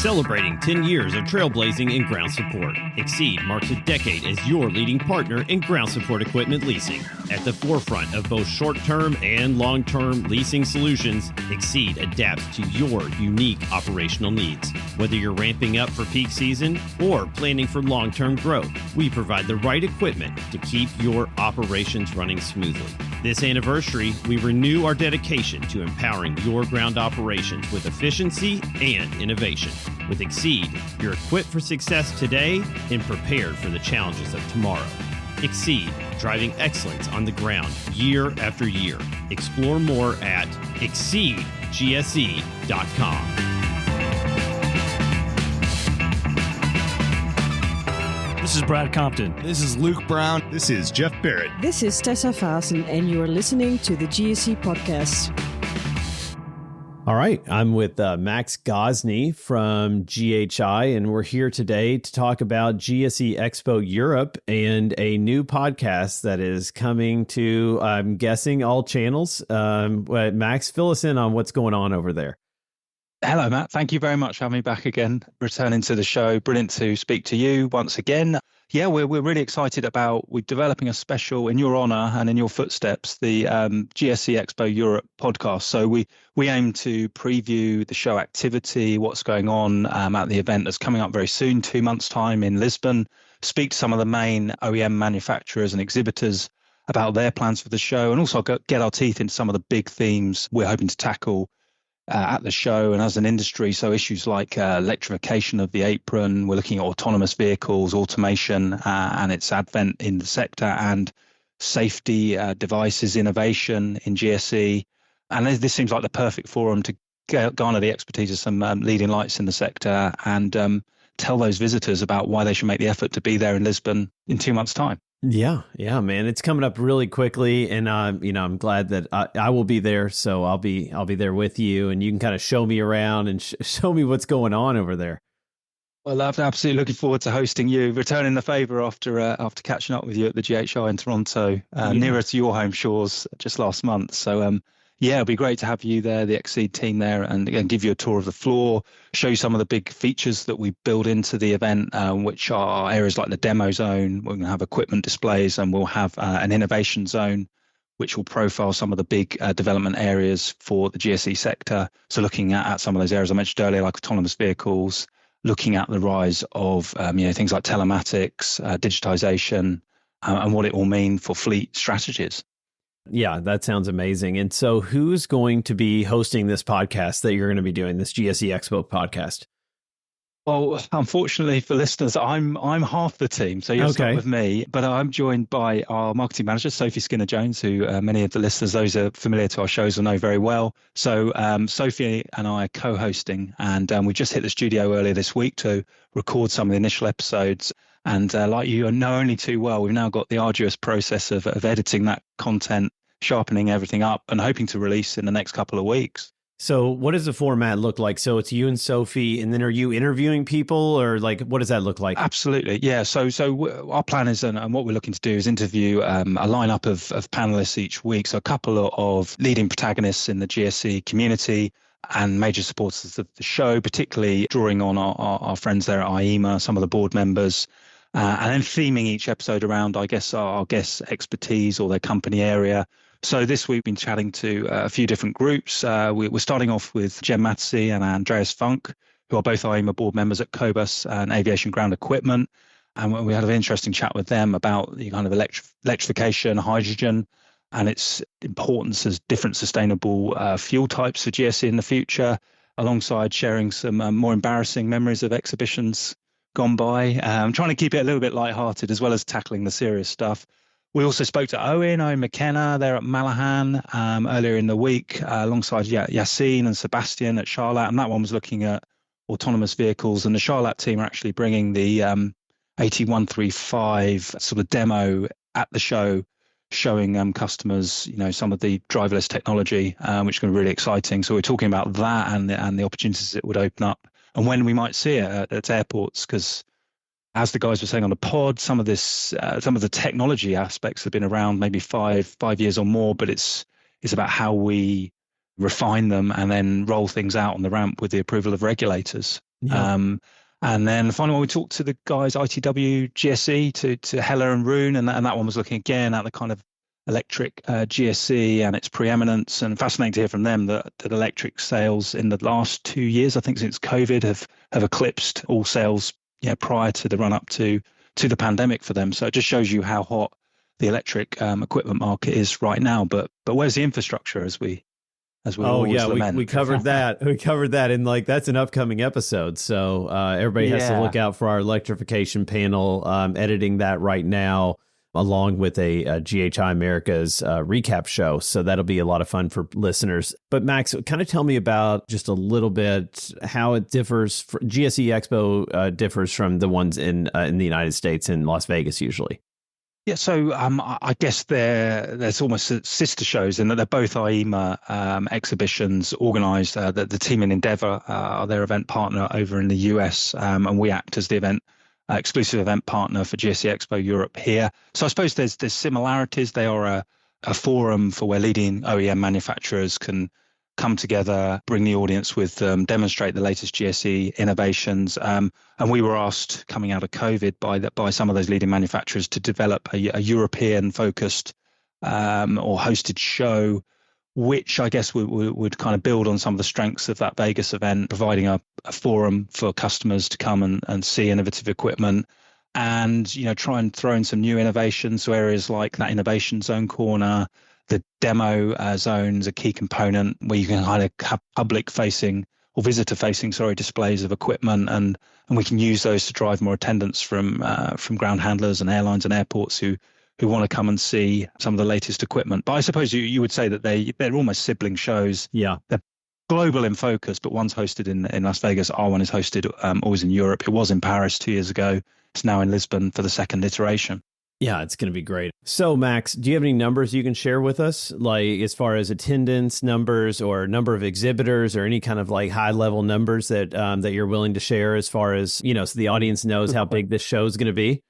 Celebrating 10 years of trailblazing in ground support, Exceed marks a decade as your leading partner in ground support equipment leasing. At the forefront of both short-term and long-term leasing solutions, Exceed adapts to your unique operational needs. Whether you're ramping up for peak season or planning for long-term growth, we provide the right equipment to keep your operations running smoothly. This anniversary, we renew our dedication to empowering your ground operations with efficiency and innovation. With Exceed, you're equipped for success today and prepared for the challenges of tomorrow. Exceed, driving excellence on the ground year after year. Explore more at exceedgse.com. This is Brad Compton. This is Luke Brown. This is Jeff Barrett. This is Tessa Fasen, and you are listening to the GSE Podcast. All right, I'm with Max Gosney from GHI, and we're here today to talk about GSE Expo Europe and a new podcast that is coming to, I'm guessing, all channels. Max, fill us in on what's going on over there. Hello, Matt. Thank you very much for having me back again, returning to the show. Brilliant to speak to you once again. Yeah, we're really excited about, we're developing a special in your honor and in your footsteps, the GSE Expo Europe podcast. So we aim to preview the show activity, what's going on at the event that's coming up very soon, 2 months' time in Lisbon, speak to some of the main OEM manufacturers and exhibitors about their plans for the show, and also get our teeth into some of the big themes we're hoping to tackle at the show and as an industry. So issues like electrification of the apron, we're looking at autonomous vehicles, automation and its advent in the sector, and safety devices innovation in GSE. And this seems like the perfect forum to garner the expertise of some leading lights in the sector and tell those visitors about why they should make the effort to be there in Lisbon in 2 months' time. Yeah, man, it's coming up really quickly, and I'm glad that I will be there. So I'll be there with you, and you can kind of show me around and show me what's going on over there. Well, I'm absolutely looking forward to hosting you, returning the favour after catching up with you at the GHI in Toronto, nearer to your home shores just last month. So yeah, it'll be great to have you there, the Exceed team there, and again, give you a tour of the floor, show you some of the big features that we build into the event, which are areas like the demo zone. We're going to have equipment displays, and we'll have an innovation zone, which will profile some of the big development areas for the GSE sector. So looking at some of those areas I mentioned earlier, like autonomous vehicles, looking at the rise of things like telematics, digitization, and what it will mean for fleet strategies. Yeah, that sounds amazing. And so who's going to be hosting this podcast that you're going to be doing, this GSE Expo podcast? Well, unfortunately for listeners, I'm half the team, so you'll start with me. But I'm joined by our marketing manager, Sophie Skinner-Jones, who many of the listeners, those are familiar to our shows, will know very well. So Sophie and I are co-hosting, and we just hit the studio earlier this week to record some of the initial episodes. And like you know only too well, we've now got the arduous process of editing that content, sharpening everything up, and hoping to release in the next couple of weeks. So what does the format look like? So it's you and Sophie, and then are you interviewing people, or like, what does that look like? Absolutely. Yeah. So our plan is, and what we're looking to do is interview a lineup of panelists each week. So a couple of leading protagonists in the GSE community and major supporters of the show, particularly drawing on our friends there at IEMA, some of the board members, and then theming each episode around, I guess, our guests' expertise or their company area. So this week we've been chatting to a few different groups. We're starting off with Jen Matsey and Andreas Funk, who are both IEMA board members at Cobus and Aviation Ground Equipment. And we had an interesting chat with them about the kind of electrification, hydrogen, and its importance as different sustainable fuel types for GSE in the future, alongside sharing some more embarrassing memories of exhibitions gone by. Trying to keep it a little bit lighthearted as well as tackling the serious stuff. We also spoke to Owen McKenna there at Malahan earlier in the week, alongside Yassine and Sebastian at Charlotte, and that one was looking at autonomous vehicles. And the Charlotte team are actually bringing the 8135 sort of demo at the show, showing customers, some of the driverless technology, which is going to be really exciting. So we're talking about that and the opportunities it would open up, and when we might see it at airports, because as the guys were saying on the pod, some of the technology aspects have been around maybe five years or more, but it's about how we refine them and then roll things out on the ramp with the approval of regulators. Yeah. And then finally, we talked to the guys, ITW, GSE, to Hella and Rune, and that one was looking again at the kind of electric GSE and its preeminence. And fascinating to hear from them that electric sales in the last 2 years, I think since COVID, have eclipsed all sales prior to the run up to the pandemic for them. So it just shows you how hot the electric equipment market is right now. But where's the infrastructure as we always lament? We covered that. We covered that, and that's an upcoming episode. So everybody has to look out for our electrification panel, editing that right now, along with a GHI America's recap show. So that'll be a lot of fun for listeners. But Max, kind of tell me about just a little bit how it differs. GSE Expo differs from the ones in the United States in Las Vegas usually. Yeah, so I guess there's almost sister shows in that they're both IEMA exhibitions organised. The team in Endeavour are their event partner over in the US, and we act as the exclusive event partner for GSE Expo Europe here. So I suppose there's similarities. They are a forum for where leading OEM manufacturers can come together, bring the audience with them, demonstrate the latest GSE innovations. And we were asked coming out of COVID by some of those leading manufacturers to develop a European-focused or hosted show, which I guess would kind of build on some of the strengths of that Vegas event, providing a forum for customers to come and see innovative equipment and, try and throw in some new innovations. So areas like that innovation zone corner, the demo zones, a key component where you can kind of have public-facing or visitor-facing, displays of equipment, and we can use those to drive more attendance from ground handlers and airlines and airports who want to come and see some of the latest equipment. But I suppose you would say that they're almost sibling shows. Yeah, they're global in focus, but one's hosted in Las Vegas. Our one is hosted always in Europe. It was in Paris 2 years ago. It's now in Lisbon for the second iteration. Yeah, it's going to be great. So, Max, do you have any numbers you can share with us, like as far as attendance numbers or number of exhibitors or any kind of like high-level numbers that you're willing to share as far as, so the audience knows how big this show is going to be?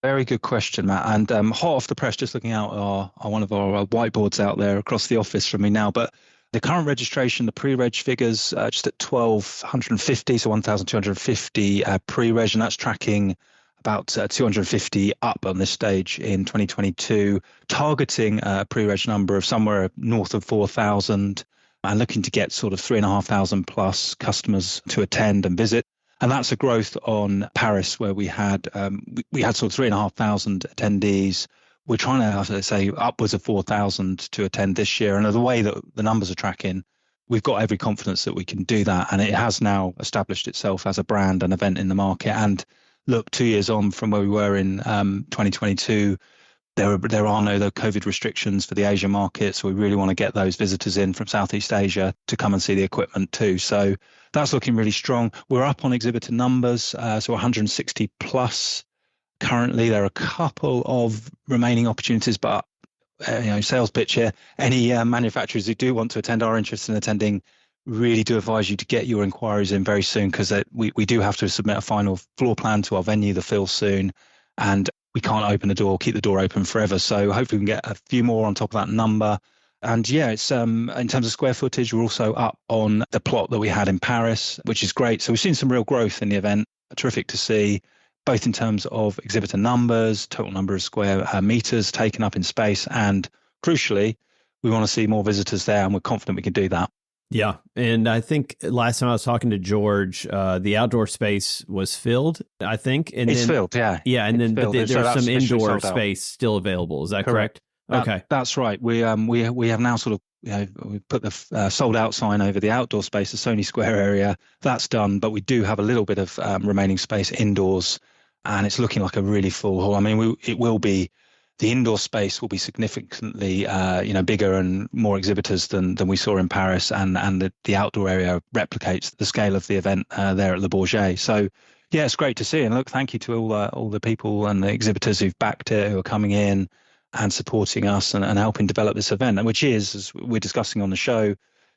Very good question, Matt. And hot off the press, just looking out are one of our whiteboards out there across the office from me now. But the current registration, the pre-reg figures, just at 1,250, so 1,250 pre-reg, and that's tracking about 250 up on this stage in 2022, targeting a pre-reg number of somewhere north of 4,000 and looking to get sort of 3,500 plus customers to attend and visit. And that's a growth on Paris, where we had sort of 3,500 attendees. We're trying to, as I say, upwards of 4,000 to attend this year. And the way that the numbers are tracking, we've got every confidence that we can do that. And it has now established itself as a brand and event in the market. And look, 2 years on from where we were in 2022, there are no COVID restrictions for the Asia market. So we really want to get those visitors in from Southeast Asia to come and see the equipment too. So that's looking really strong. We're up on exhibitor numbers, so 160 plus. Currently, there are a couple of remaining opportunities, but sales pitch here. Any manufacturers who do want to attend, are interested in attending, really do advise you to get your inquiries in very soon, because we do have to submit a final floor plan to our venue, the Phil, soon, and we can't keep the door open forever. So hopefully we can get a few more on top of that number. And yeah, it's in terms of square footage, we're also up on the plot that we had in Paris, which is great. So we've seen some real growth in the event. Terrific to see, both in terms of exhibitor numbers, total number of square meters taken up in space, and crucially, we want to see more visitors there, and we're confident we can do that. Yeah. And I think last time I was talking to George, the outdoor space was filled, I think. And it's filled, yeah. Yeah. And then there's some indoor space still available. Is that correct? Okay. That's right. We have now sort of, we put the sold out sign over the outdoor space, the Sony Square area. That's done. But we do have a little bit of remaining space indoors, and it's looking like a really full hall. I mean, the indoor space will be significantly, bigger and more exhibitors than we saw in Paris, and the outdoor area replicates the scale of the event there at Le Bourget. So, yeah, it's great to see. And look, thank you to all the people and the exhibitors who've backed it, who are coming in and supporting us and helping develop this event, which is, as we're discussing on the show,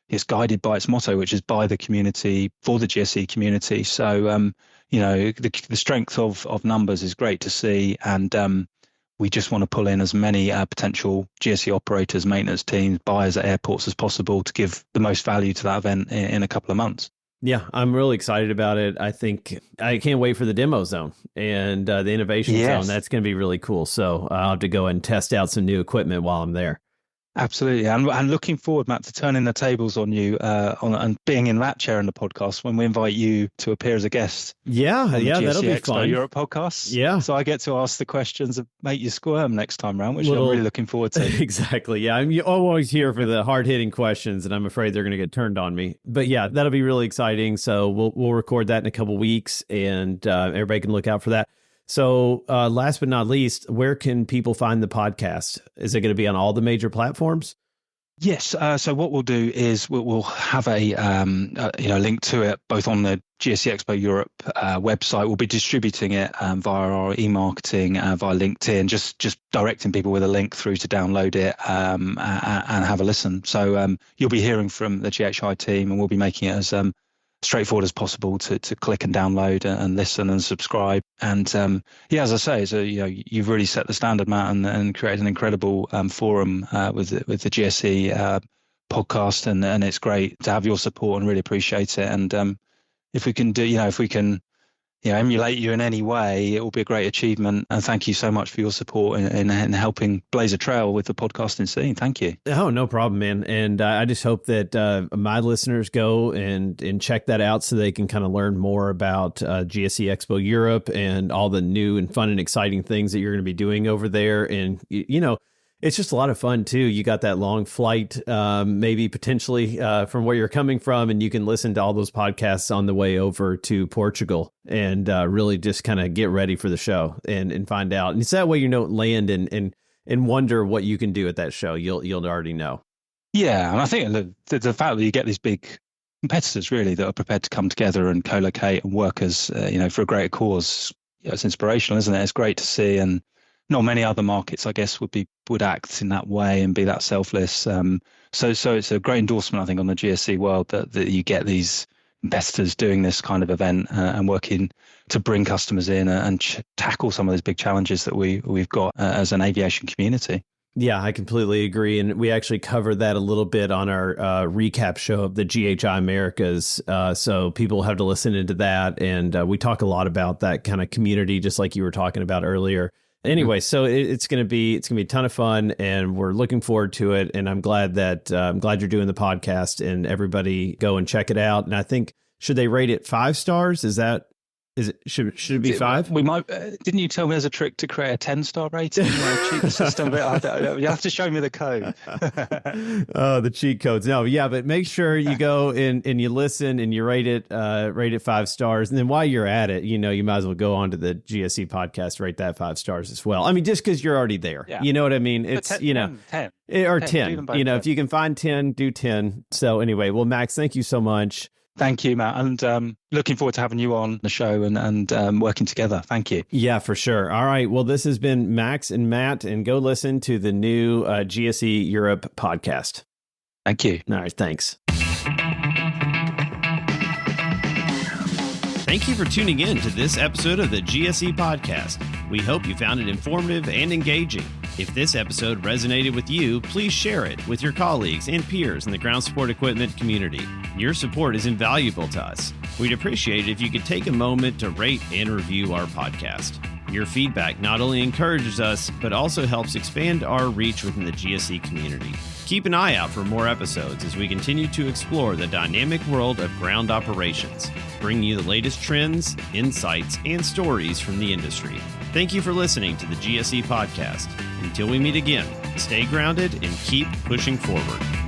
is guided by its motto, which is by the community, for the GSE community. So, the strength of numbers is great to see, and we just want to pull in as many potential GSE operators, maintenance teams, buyers at airports as possible to give the most value to that event in a couple of months. Yeah, I'm really excited about it. I think I can't wait for the demo zone and the innovation zone. That's going to be really cool. So I'll have to go and test out some new equipment while I'm there. Absolutely. And looking forward, Matt, to turning the tables on you and being in that chair in the podcast when we invite you to appear as a guest. Yeah, that'll be Expo fun. Europe podcast. Yeah. So I get to ask the questions that make you squirm next time round, which I'm really looking forward to. Exactly. Yeah, I'm always here for the hard-hitting questions, and I'm afraid they're going to get turned on me. But yeah, that'll be really exciting. So we'll record that in a couple weeks, and everybody can look out for that. So last but not least, where can people find the podcast? Is it going to be on all the major platforms? Yes. So what we'll do is we'll have a link to it both on the GSE Expo Europe website. We'll be distributing it via our e-marketing, via LinkedIn, just directing people with a link through to download it and have a listen. So you'll be hearing from the GHI team, and we'll be making it as straightforward as possible to click and download and listen and subscribe. And as I say, so you've really set the standard, Matt, and created an incredible forum with the GSE podcast, and it's great to have your support and really appreciate it. And if we can emulate you in any way, it will be a great achievement. And thank you so much for your support in helping blaze a trail with the podcasting scene. Thank you. Oh, no problem, man. And I just hope that my listeners go and check that out so they can kind of learn more about GSE Expo Europe and all the new and fun and exciting things that you're going to be doing over there. And, it's just a lot of fun, too. You got that long flight, maybe potentially from where you're coming from, and you can listen to all those podcasts on the way over to Portugal and really just kind of get ready for the show and find out. And it's that way land and wonder what you can do at that show. You'll already know. Yeah, and I think the fact that you get these big competitors really that are prepared to come together and co-locate and work as for a greater cause, it's inspirational, isn't it? It's great to see, and not many other markets, I guess, would act in that way and be that selfless. So it's a great endorsement, I think, on the GSE world that you get these investors doing this kind of event and working to bring customers in and tackle some of those big challenges that we've got as an aviation community. Yeah, I completely agree. And we actually covered that a little bit on our recap show of the GHI Americas. So people have to listen into that. And we talk a lot about that kind of community, just like you were talking about earlier. Anyway, so it's going to be a ton of fun, and we're looking forward to it. And I'm glad you're doing the podcast, and everybody go and check it out. And I think, should they rate it 5 stars? Should it be 5? We might. Didn't you tell me there's a trick to create a 10-star rating? Cheat the system. You have to show me the code. Oh, the cheat codes. No, yeah, but make sure you go and you listen and you rate it 5 stars. And then while you're at it, you might as well go on to the GSE podcast, rate that 5 stars as well. I mean, just because you're already there, you know what I mean? It's 10. Or 10. If you can find 10, do 10. So anyway, well, Max, thank you so much. Thank you, Matt. And looking forward to having you on the show and working together. Thank you. Yeah, for sure. All right. Well, this has been Max and Matt, and go listen to the new GSE Europe podcast. Thank you. All right. Thanks. Thank you for tuning in to this episode of the GSE podcast. We hope you found it informative and engaging. If this episode resonated with you, please share it with your colleagues and peers in the ground support equipment community. Your support is invaluable to us. We'd appreciate it if you could take a moment to rate and review our podcast. Your feedback not only encourages us, but also helps expand our reach within the GSE community. Keep an eye out for more episodes as we continue to explore the dynamic world of ground operations, bringing you the latest trends, insights, and stories from the industry. Thank you for listening to the GSE podcast. Until we meet again, stay grounded and keep pushing forward.